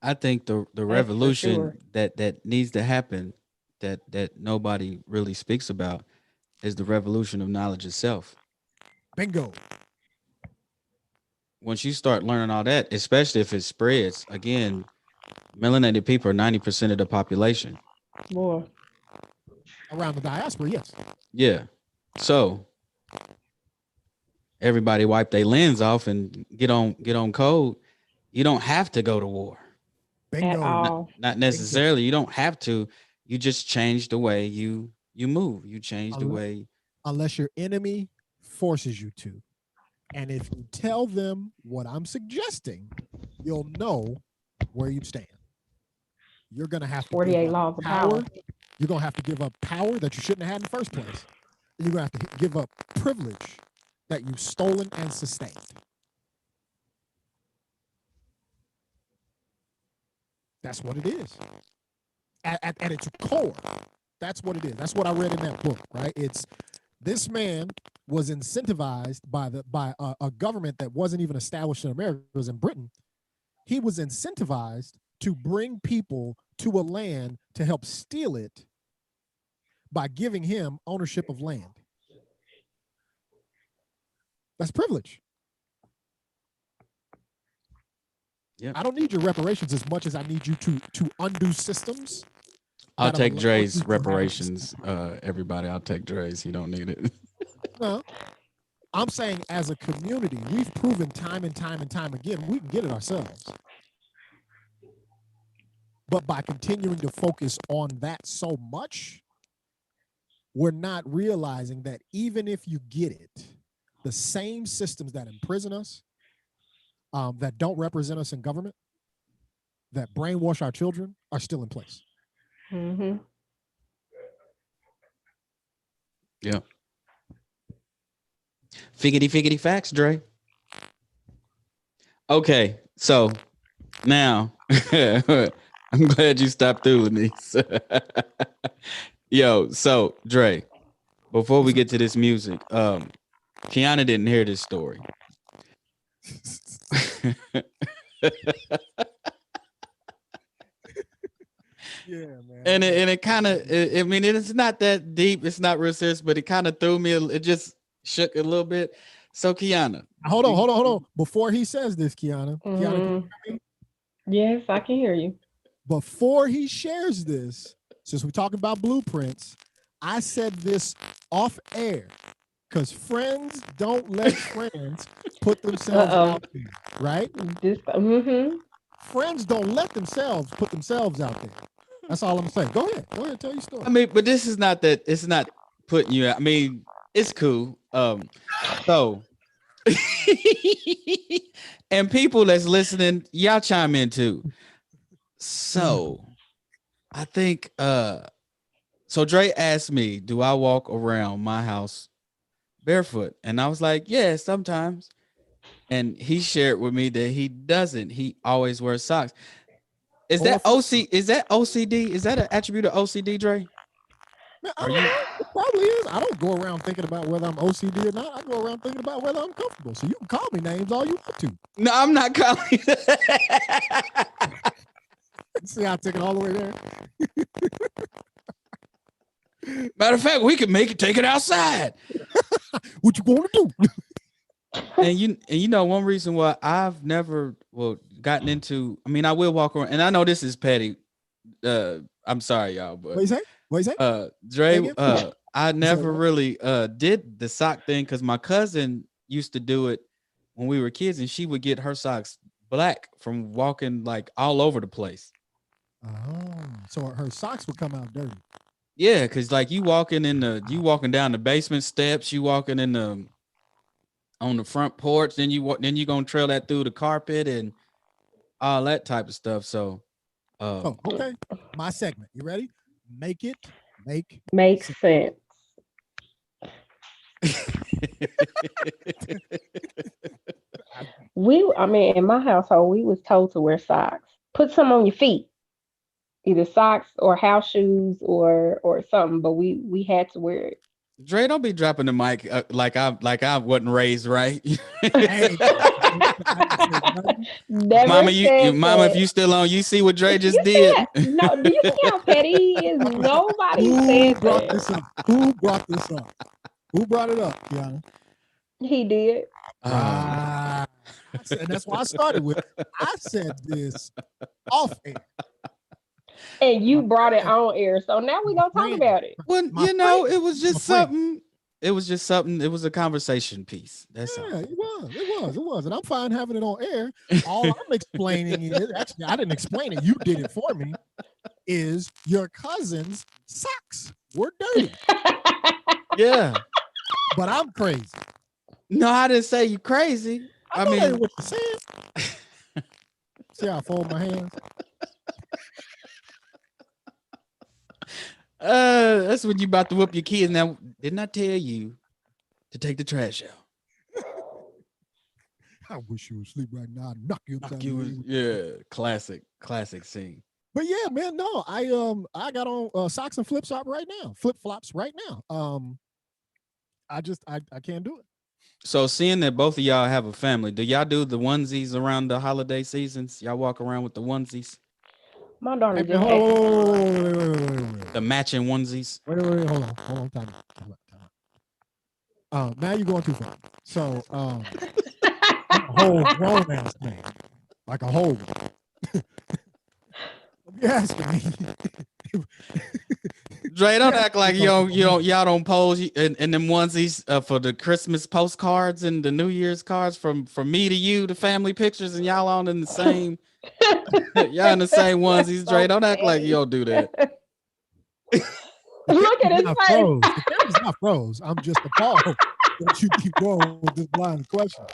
I think the revolution sure. that needs to happen that nobody really speaks about is the revolution of knowledge itself. Bingo. Once you start learning all that, especially if it spreads, again, melanated people are 90% of the population. More. Around the diaspora, yes. Yeah. So everybody wipe their lens off and get on code. You don't have to go to war. Bingo. At all. Not necessarily. You don't have to. You just change the way you move. You change the way. Unless your enemy forces you to. And if you tell them what I'm suggesting, you'll know where you stand. You're going to have to 48 laws of power. You're going to have to give up power that you shouldn't have had in the first place. And you're going to have to give up privilege that you've stolen and sustained. That's what it is. At its core, that's what it is. That's what I read in that book, right? It's this man was incentivized by a government that wasn't even established in America. It was in Britain. He was incentivized to bring people to a land to help steal it by giving him ownership of land. That's privilege. Yep. I don't need your reparations as much as I need you to undo systems. I'll take Dre's reparations, everybody. I'll take Dre's. You don't need it. No. I'm saying as a community, we've proven time and time and time again, we can get it ourselves. But by continuing to focus on that so much, we're not realizing that even if you get it, the same systems that imprison us, that don't represent us in government, that brainwash our children, are still in place. Mm-hmm. Yeah. Figgity facts, Dre. Okay, so now I'm glad you stopped through, Lenise. Yo, so Dre, before we get to this music, Kiana didn't hear this story. Yeah, man. And it kind of, I mean, it's not that deep. It's not real serious, but it kind of threw me. It just shook a little bit. So Kiana, hold on. Before he says this, Kiana, Mm-hmm. Kiana, can you hear me? Yes, I can hear you. Before he shares this, since we're talking about blueprints, I said this off air because friends don't let friends put themselves out there, right? Friends don't let themselves put themselves out there. That's all I'm saying. Go ahead, tell your story. I mean, but this is not that. It's not putting you out. I mean, it's cool. So, and people that's listening, y'all chime in too. So, I think. So Dre asked me, "Do I walk around my house barefoot? And I was like, yeah, sometimes. And he shared with me that he doesn't. He always wears socks. Is Or that OC? Is that OCD? Is that an attribute of OCD, Dre? Man, I Are don't you? know. It probably is. I don't go around thinking about whether I'm OCD or not. I go around thinking about whether I'm comfortable. So you can call me names all you want to. No, I'm not calling. See how I take it all the way there? Matter of fact, we could take it outside. What you want to do? And you know one reason why I've never gotten into. I mean, I will walk around, and I know this is petty. I'm sorry, y'all, but What you say? What you say? Dre, I never what? really did the sock thing because my cousin used to do it when we were kids, and she would get her socks black from walking like all over the place. Oh, so her socks would come out dirty. Yeah, because like you walking down the basement steps, you walking in the on the front porch, then you gonna trail that through the carpet and all that type of stuff. So Oh, okay. My segment. You ready? Make Makes sense. I mean, in my household, we was told to wear socks. Put some on your feet, either socks or house shoes or something. But we had to wear it. Dre, don't be dropping the mic like I wasn't raised right. Hey, Never said Mama, that. if you still on, you see what Dre just You did. no, do you see how petty he is? Nobody who said brought that. this up? Who brought this up? Who brought it up, Kiana? He did. And that's why I started with. I said this off air. And you brought it on air. So now we gonna talk about it. Well, it was just something. It was just something. It was a conversation piece. That's all. It was. And I'm fine having it on air. All I'm explaining is, actually, I didn't explain it. You did it for me. Is your cousin's socks were dirty. Yeah. But I'm crazy. No, I didn't say you crazy. I mean, what you said. See how I fold my hands? That's when you about to whoop your kids. Now, didn't I tell you to take the trash out? I wish you would sleep right now. I'd knock you upside your head. Yeah, classic scene. But yeah, man, no, I got on socks and flip flops right now. I can't do it. So seeing that both of y'all have a family, do y'all do the onesies around the holiday seasons? Y'all walk around with the onesies? My daughter just wait. The matching onesies. Wait, hold on. Time. Now you're going too far. So, a whole grown ass man, like a whole one. You're asking me. Dre, don't act like y'all don't pose in them onesies for the Christmas postcards and the New Year's cards from me to you, the family pictures, and y'all on in the same. Y'all in the same onesies, Dre. Don't act like you don't do that. Look at his face. The camera's not froze. I'm just appalled that you keep going with this blind question.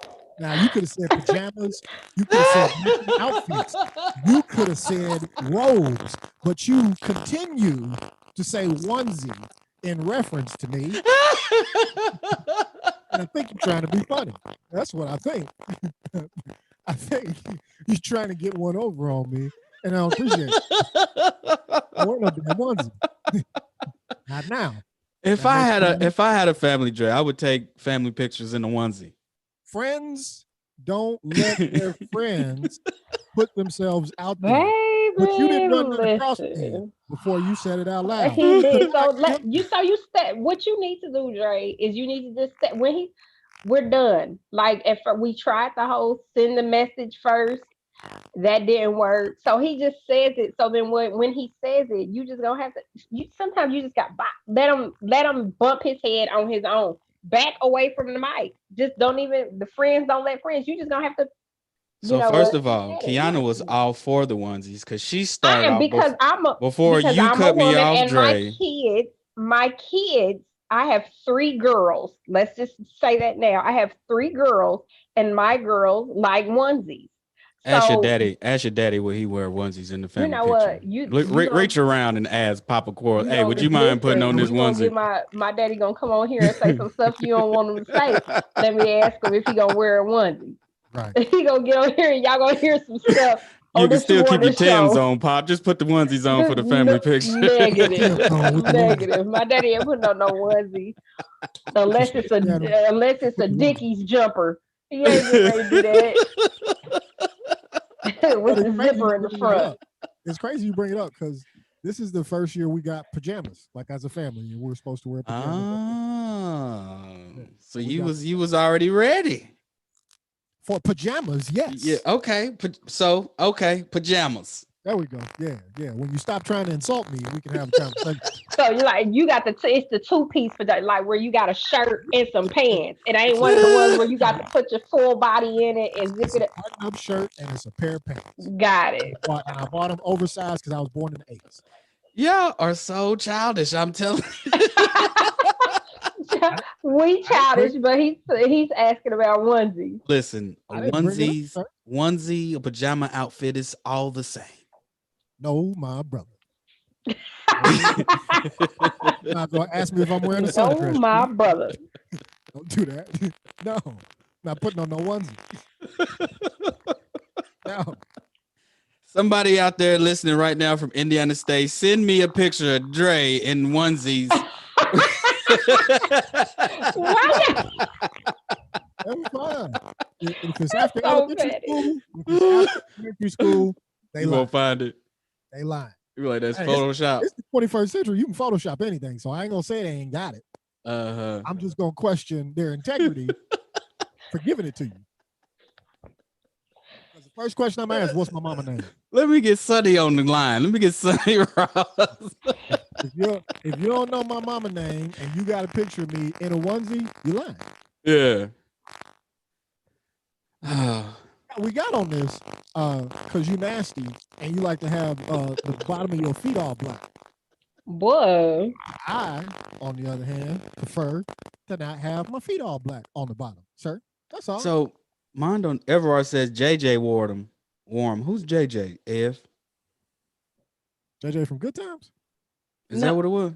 Now, you could have said pajamas. You could have said outfits. You could have said robes. But you continue to say onesie in reference to me. And I think you're trying to be funny. That's what I think. I think you're trying to get one over on me, and I don't appreciate it. I want no damn onesie. Not now. If I had a family, Dre, I would take family pictures in a onesie. Friends don't let their friends put themselves out there. Baby, but you didn't run that across me before you said it out loud. He did. What you need to do, Dre, is you need to just set when we're done. Like if we tried the whole send the message first, that didn't work. So he just says it. So then when he says it, you just gonna have to. Sometimes you just got let him bump his head on his own. Back away from the mic. Just don't even. The friends don't let friends. You just gonna have to. So first of all, Kiana was all for the onesies because she started off before you cut me off, Dre. My kids. I have 3 girls. Let's just say that now. I have 3 girls, and my girls like onesies. Ask your So daddy. Ask your daddy will he wear onesies in the you family know picture. what? You gonna Reach around and ask Papa Quarrel, you hey, gonna would you mind putting on listen. this You gonna onesie? get my daddy gonna come on here and say some stuff you don't want him to say. Let me ask him if he gonna wear a onesie. Right. He gonna get on here and y'all gonna hear some stuff. You Oh, can this you still keep want your to Timbs show. on, Pop. Just put the onesies on for the family picture. Negative. With the Negative. My daddy ain't putting on no onesie unless it's a Dickies jumper. He ain't getting ready to do that with the zipper in the front. It's crazy you bring it up because this is the first year we got pajamas, like as a family, and we're supposed to wear pajamas. So you was already ready for pajamas, yes. Yeah. Okay. Pajamas. There we go. Yeah. When you stop trying to insult me, we can have a conversation. So you got it's the 2-piece for that, like where you got a shirt and some pants. It ain't one of the ones where you got to put your full body in it and zip it up. Button-up shirt and it's a pair of pants. Got it. I bought them oversized because I was born in the 80s. Y'all are so childish. I'm telling you. We childish, but he's asking about onesies. Listen, a onesie, a pajama outfit is all the same. No, my brother. Not gonna ask me if I'm wearing a sundress. No, my brother. Don't do that. No, not putting on no onesie. No. Somebody out there listening right now from Indiana State, send me a picture of Dre in onesies. That's fine. If it's after elementary school, they won't find it. They lying. You're like, that's Photoshop. It's the 21st century. You can Photoshop anything, so I ain't gonna say they ain't got it. I'm just gonna question their integrity for giving it to you. The first question I'm asked, what's my mama name? Let me get Sonny on the line. Let me get Sonny Ross. If you don't know my mama name and you got a picture of me in a onesie, you lying. Yeah. We got on this because you nasty and you like to have the bottom of your feet all black. Boy. I, on the other hand, prefer to not have my feet all black on the bottom, sir. That's all. So mine on Everard says JJ wore them. Who's JJ? F. JJ from Good Times? Is that what it was?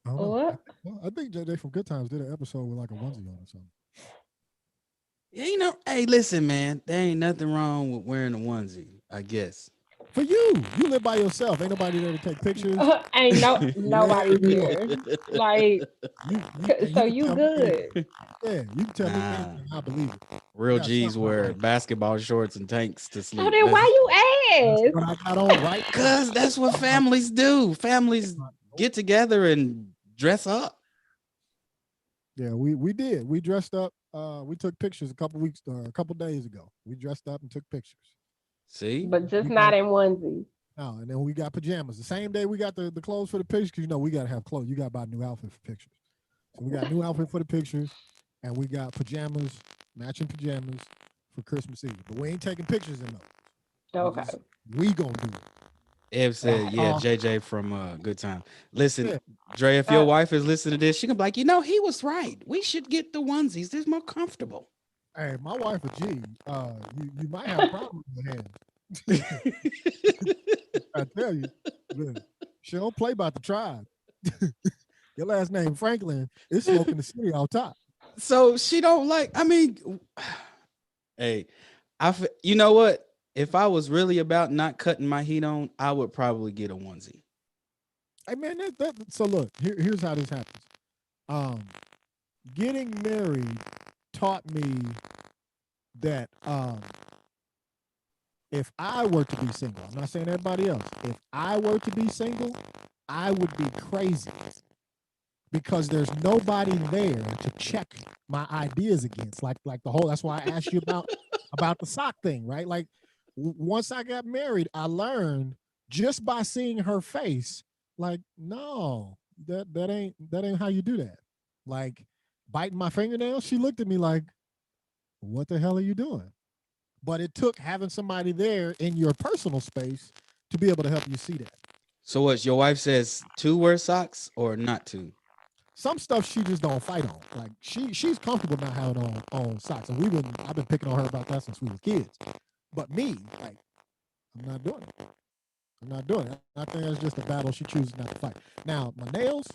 What? I think JJ from Good Times did an episode with like a onesie on or something. Yeah, hey, listen, man, there ain't nothing wrong with wearing a onesie, I guess. For you live by yourself. Ain't nobody there to take pictures. Ain't nobody there. Like, so you good. Yeah, you can tell me anything, I believe it. Real G's wear basketball shorts and tanks to sleep. So then why you ask? What I got on, right? Because that's what families do. Families get together and dress up. Yeah, we did. We dressed up. We took pictures a couple days ago. We dressed up and took pictures. See? But just not in onesie. No, and then we got pajamas. The same day we got the clothes for the pictures, because we got to have clothes. You got to buy a new outfit for pictures. So we got a new outfit for the pictures, and we got pajamas, matching pajamas for Christmas Eve. But we ain't taking pictures in those. Okay. We gonna do it. Ev said, JJ from Good Time. Listen, Dre, if your wife is listening to this, she can be like, he was right. We should get the onesies. They're more comfortable. Hey, my wife a G. You might have a problem with your hands. I tell you, she don't play about the tribe. Your last name Franklin is smoking the city on top. So she don't hey, you know what? If I was really about not cutting my heat on, I would probably get a onesie. Hey man, so look, here's how this happens. Getting married taught me that if I were to be single, I'm not saying everybody else, if I were to be single, I would be crazy because there's nobody there to check my ideas against. Like the whole, that's why I asked you about the sock thing, right? Like once I got married, I learned just by seeing her face, like, no, that ain't how you do that. Like biting my fingernails, she looked at me like, what the hell are you doing? But it took having somebody there in your personal space to be able to help you see that. So what, your wife says to wear socks or not to? Some stuff she just don't fight on. Like she's comfortable not having on socks. And I've been picking on her about that since we were kids. But me, like, I'm not doing it. I'm not doing it. I think that's just a battle she chooses not to fight. Now, my nails,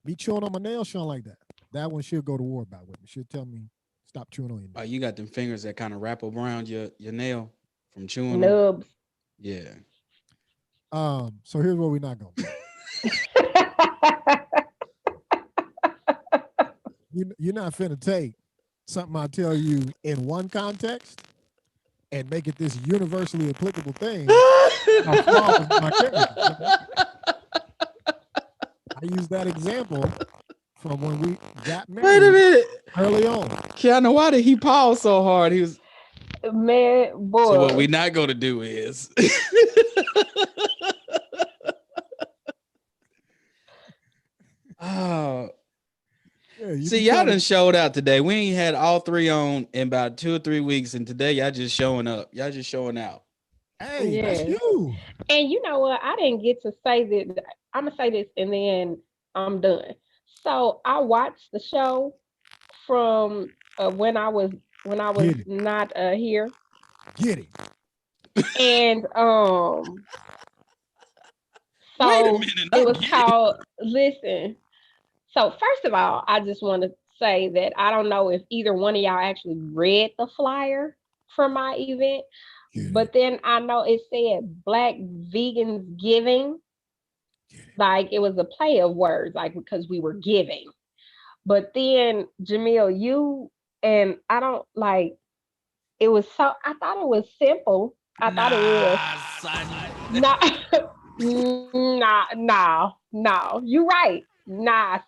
me chewing on my nails, she don't like that. That one she'll go to war about with me. She'll tell me, stop chewing on your Oh, nails. you got them fingers that kind of wrap around your nail from chewing them. Nubs. Yeah. So here's what we're not gonna do. You're not finna take something I tell you in one context and make it this universally applicable thing. I use that example from when we got married. Wait a minute. Early on. Keanu, why did he pause so hard? He was. Man, boy. So what we not gonna do is. Oh. Yeah, See, y'all done showed out today. We ain't had all three on in about 2 or 3 weeks, and today y'all just showing up. Y'all just showing out. Hey, that's you. And you know what? I didn't get to say that. I'm gonna say this, and then I'm done. So I watched the show from when I was not here. Get it. And Wait a so minute. it was called Listen. So first of all, I just want to say that I don't know if either one of y'all actually read the flyer for my event, but then I know it said Black Vegans Giving. Like it was a play of words, like because we were giving. But then Jamille, you and I don't like it was so I thought it was simple. I thought it was no. You're right. Nah.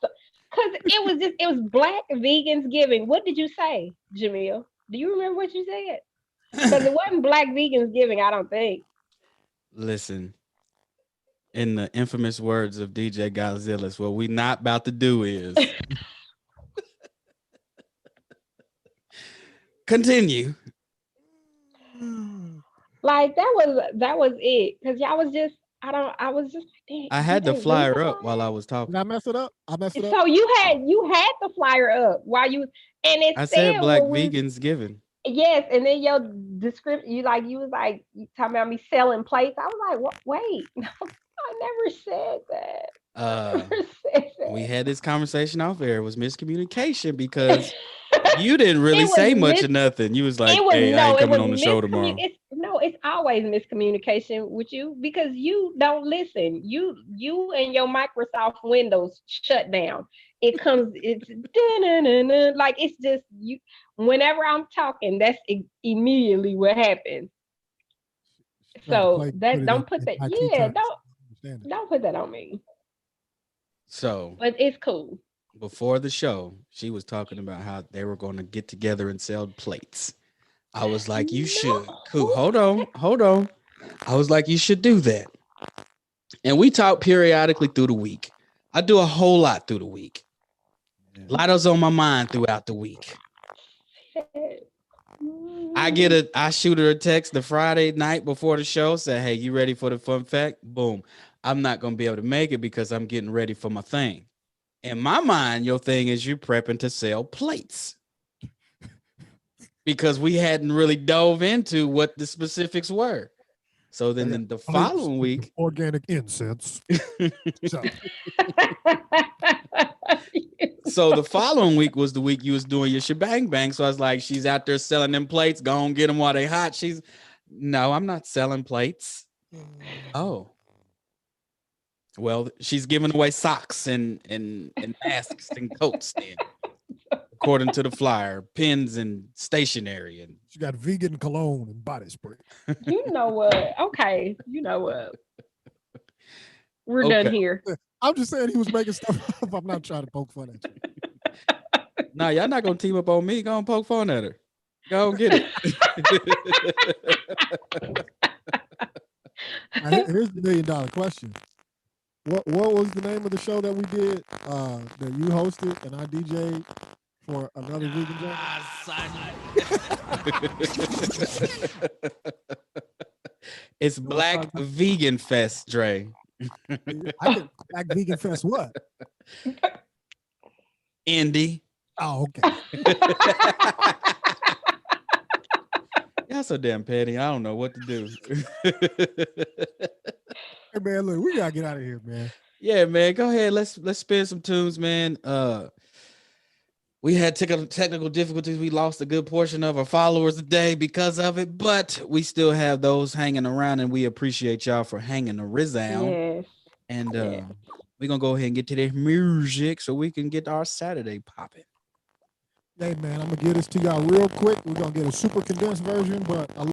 Cause it was Black Vegans Giving. What did you say, Jamille? Do you remember what you said? Because it wasn't Black Vegans Giving, I don't think. Listen, in the infamous words of DJ Godzilla, what we not about to do is continue. Like that was it. Cause y'all was just I was just like, I had the flyer up while I was talking. Did I mess it up? I messed it up. So you had the flyer up while you and it said Black Vegans Giving. Yes, and then your description, you was like you talking about me selling plates. I was like, what? Wait, no, I never said that. We had this conversation off air. It was miscommunication because you didn't really say much of nothing. You was like, "Hey, I ain't coming on the show tomorrow." It's always miscommunication with you because you don't listen. You and your Microsoft Windows shut down. It's like it's just you. Whenever I'm talking, that's immediately what happens. So that don't put that. Yeah, don't put that on me. So, but it's cool. Before the show, she was talking about how they were going to get together and sell plates. I was like, you should. Cool. Hold on. I was like, you should do that. And we talk periodically through the week. I do a whole lot through the week. A lot is on my mind throughout the week. I shoot her a text the Friday night before the show, say, hey, you ready for the fun fact? Boom. I'm not going to be able to make it because I'm getting ready for my thing. In my mind, your thing is you prepping to sell plates. Because we hadn't really dove into what the specifics were. So then the following week, organic incense. So the following week was the week you was doing your shebang bang. So I was like, she's out there selling them plates. Go on, get them while they hot. No, I'm not selling plates. Oh. Well, she's giving away socks and masks and coats then. According to the flyer, pins and stationery. And she got vegan cologne and body spray. You know what? Okay. You know what? We're done here. I'm just saying he was making stuff up. I'm not trying to poke fun at you. Nah, y'all not going to team up on me. Go and poke fun at her. Go and get it. Here's the $1 million question. What was the name of the show that we did that you hosted and I DJ'd for another vegan joint? It's Black Vegan Fest, Dre. Black Vegan Fest what? Indy. Oh, okay. Y'all Y'all so damn petty. I don't know what to do. Hey man, look, we gotta get out of here, man. Yeah, man. Go ahead. Let's spin some tunes, man. We had technical difficulties. We lost a good portion of our followers today because of it, but we still have those hanging around, and we appreciate y'all for hanging around. Yes. And Yeah. we're gonna go ahead and get to this music so we can get our Saturday popping. Hey man, I'm gonna give this to y'all real quick. We're gonna get a super condensed version, but